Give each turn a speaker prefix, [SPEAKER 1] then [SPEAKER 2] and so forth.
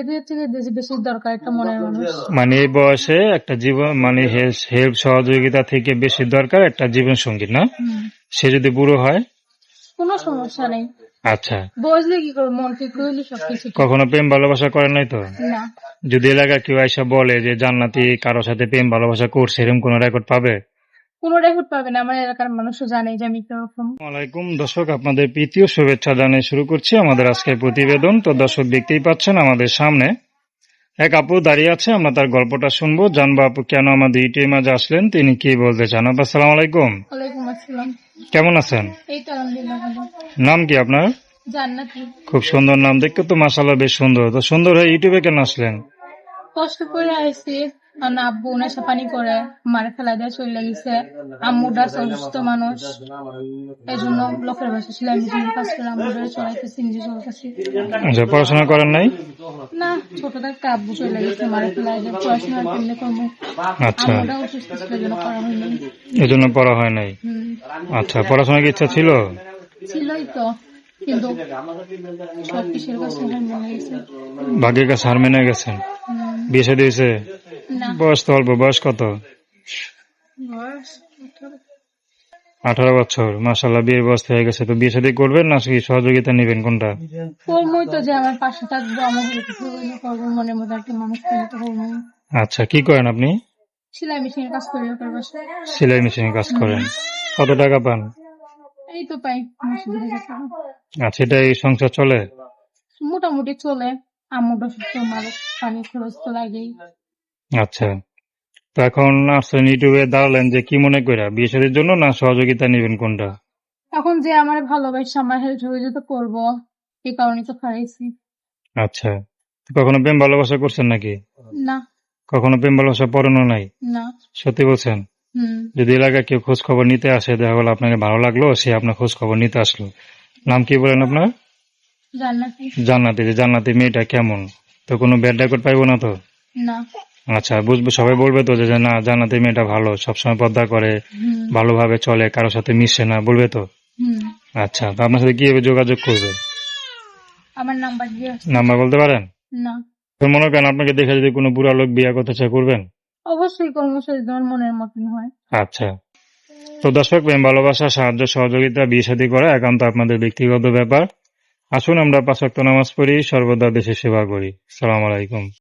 [SPEAKER 1] এদের থেকে বেশি দরকার একটা মনের মানুষ।
[SPEAKER 2] মানে এই বয়সে একটা জীবন মানে হেল্প সহযোগিতা থেকে বেশি দরকার একটা জীবন সঙ্গী, না? সে যদি বুড়ো হয়
[SPEAKER 1] কোনো সমস্যা নেই,
[SPEAKER 2] আচ্ছা।
[SPEAKER 1] বসলে কি করবো, মন ঠিক করলে সবকিছু ঠিক।
[SPEAKER 2] কখনো প্রেম ভালোবাসা করেন নাই তো?
[SPEAKER 1] না,
[SPEAKER 2] যদি এলাকার কেউ এসে বলে যে জান্নাতি কারোর সাথে প্রেম ভালোবাসা করছে, এরকম কোন রেকর্ড পাবে?
[SPEAKER 1] কোনো রেকর্ড পাবে না, আমার এলাকার মানুষও জানে যে আমি কিরকম।
[SPEAKER 2] আসসালামাইকুম দর্শক, আপনাদের প্রীতীয় শুভেচ্ছা জানিয়ে শুরু করছি আমাদের আজকের প্রতিবেদন। তো দর্শক, দেখতেই পাচ্ছেন আমাদের সামনে এক আপু দাঁড়িয়ে আছে, আমরা তার গল্পটা শুনবো, জানবো আপু কেন আমাদের ইউটিউবের মাঝে আসলেন, তিনি কি বলতে চান। আপু আসসালামু আলাইকুম।
[SPEAKER 1] ওয়ালাইকুম আসসালাম।
[SPEAKER 2] কেমন আছেন?
[SPEAKER 1] এই তো আলহামদুলিল্লাহ ভালো।
[SPEAKER 2] নাম কি আপনার?
[SPEAKER 1] জান্নাতি।
[SPEAKER 2] খুব সুন্দর নাম, দেখতে তো মাশাআল্লাহ বেশ সুন্দর। তো সুন্দর হয়ে ইউটিউবে কেন আসলেন?
[SPEAKER 1] কষ্ট করে আইসি, কারণ আব্বু নেশা পানি করে মারে ফেলা দিয়ে চলে গেছে। আম্মুটা অসুস্থ মানুষ, এই জন্য লোকের বাসা ছিল, আমি কাজ করে আম্মুটা চলাইতেছি, নিজে চলতেছি।
[SPEAKER 2] আচ্ছা, পড়াশোনা করেন নাই?
[SPEAKER 1] না, ছোট থাকতে আব্বু চলে গেছে মারে ফেলা দিয়ে, পড়াশোনা কেমনি করবো।
[SPEAKER 2] আচ্ছা,
[SPEAKER 1] আম্মুটা অসুস্থ ছিল, এই জন্য করা হয়নি।
[SPEAKER 2] এই জন্য পড়া হয় নাই। আচ্ছা, পড়াশোনার কি ইচ্ছা ছিল?
[SPEAKER 1] ছিলই তো, কিন্তু সব কিসের কাছে হার মেনে গেছে।
[SPEAKER 2] ভাগ্যের কাছে হার মেনে গেছেন। বিয়ে শাদী হয়েছে?
[SPEAKER 1] না,
[SPEAKER 2] বয়স তো অল্প, বয়স কত?
[SPEAKER 1] বয়স
[SPEAKER 2] 18 বছর। মাশাআল্লাহ, বিয়ের বয়স হয়ে গেছে। তো বিয়ে শাদী করবেন না কি সহযোগিতা নেবেন, কোনটা?
[SPEAKER 1] কর্মই তো, যে আমার পাশে থাকবো, আমার কিছু করবো, মনের মধ্যে একটা মানুষ তৈরি তো করবো।
[SPEAKER 2] আচ্ছা, কি করেন আপনি?
[SPEAKER 1] সেলাই মেশিনের কাজ করি লোকের বাসায়।
[SPEAKER 2] সেলাই মেশিনে কাজ করেন। কত টাকা পান?
[SPEAKER 1] এই তো পাই মাসে 2000 টাকা।
[SPEAKER 2] আচ্ছা, এটাই সংসার চলে?
[SPEAKER 1] মোটামুটি চলে, আম্মুটা সুস্থ, মারো পানি খরচ তো লাগেই।
[SPEAKER 2] আচ্ছা, তো এখন আসছেন ইউটিউবে দাঁড়ালেন যে কি মনে করে, বিয়ে শাদীর জন্য না সহযোগিতা নেবেন, কোনটা?
[SPEAKER 1] এখন যে আমার ভালোবাসা, আমার হেল্প সহযোগিতা করবো, এই কারণে তো খারাইছি।
[SPEAKER 2] আচ্ছা, তো কখনো প্রেম ভালোবাসা করছেন নাকি?
[SPEAKER 1] না।
[SPEAKER 2] কখনো প্রেম ভালোবাসা পড়ানো নাই?
[SPEAKER 1] না।
[SPEAKER 2] সত্যি বলছেন?
[SPEAKER 1] হুম।
[SPEAKER 2] যদি এলাকায় কেউ খোঁজ খবর নিতে আসে, দেখা গেল আপনাকে ভালো লাগলো, সে আপনার খোঁজ খবর নিতে আসলো, নাম কি বলেন আপনার?
[SPEAKER 1] জান্নাতি।
[SPEAKER 2] জান্নাতি। যে জান্নাতি মেয়েটা কেমন, তো কোনো ব্যাড রেকর্ড পাইবো না তো?
[SPEAKER 1] না।
[SPEAKER 2] আচ্ছা, বুঝবো, সবাই বলবে তো যে না জান্নাতি মেয়েটা ভালো, সবসময় পর্দা করে, ভালোভাবে চলে, কারোর সাথে মিশে না, বলবে তো? আচ্ছা, তো আপনার সাথে কিভাবে যোগাযোগ করবে?
[SPEAKER 1] আমার নাম্বার দিয়ে।
[SPEAKER 2] নাম্বার বলতে পারেন?
[SPEAKER 1] না।
[SPEAKER 2] তো মনে করেন আপনাকে দেখে যদি কোনো বুড়া লোক বিয়ে করতে চায়, করবেন?
[SPEAKER 1] অবশ্যই কর্মচারী তোমার মনের মতন হয়।
[SPEAKER 2] আচ্ছা, তো দর্শক, প্রেম ভালোবাসা, সাহায্য সহযোগিতা, বিয়ে শাদী করা একান্ত আপনাদের ব্যক্তিগত ব্যাপার। আসুন আমরা 5 ওয়াক্ত নামাজ পড়ি, সর্বদা দেশের সেবা করি। আসসালামু আলাইকুম।